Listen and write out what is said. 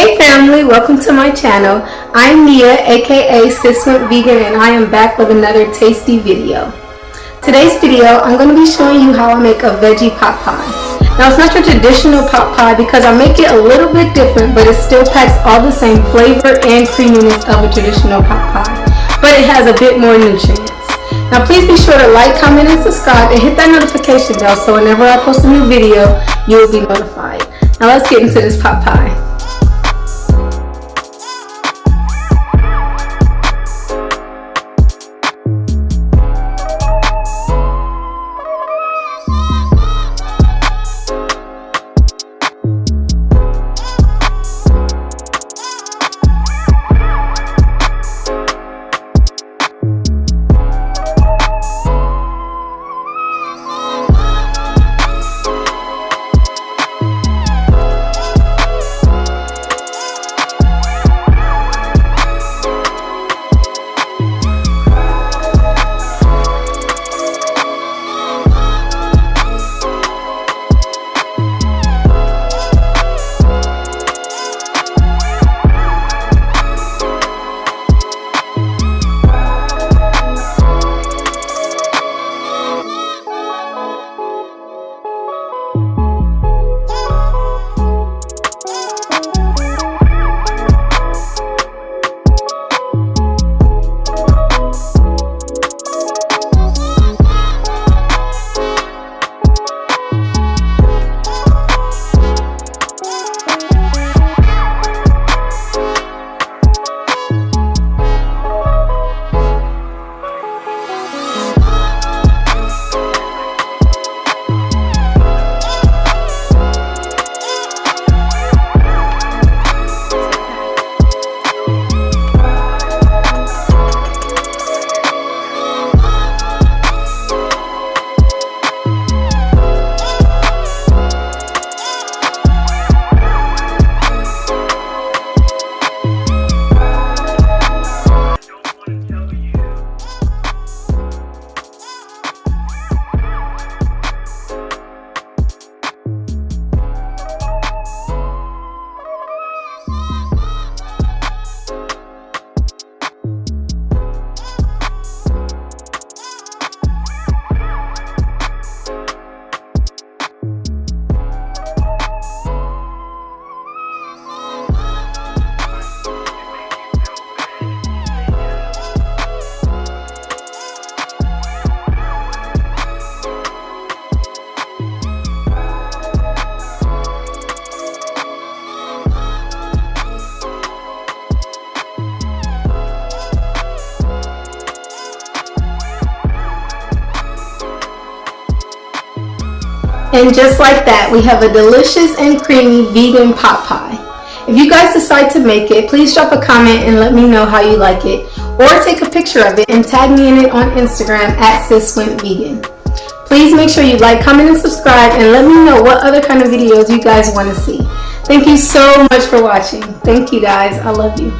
Hey family, welcome to my channel. I'm Mia, aka Sis Went Vegan, and I am back with another tasty video. Today's video, I'm going to be showing you how I make a veggie pot pie. Now it's not your traditional pot pie because I make it a little bit different, but it still packs all the same flavor and creaminess of a traditional pot pie, but it has a bit more nutrients. Now please be sure to like, comment, and subscribe, and hit that notification bell so whenever I post a new video, you will be notified. Now let's get into this pot pie. And just like that, we have a delicious and creamy vegan pot pie. If you guys decide to make it, please drop a comment and let me know how you like it. Or take a picture of it and tag me in it on Instagram at @siswentvegan. Please make sure you like, comment, and subscribe, and let me know what other kind of videos you guys want to see. Thank you so much for watching. Thank you guys. I love you.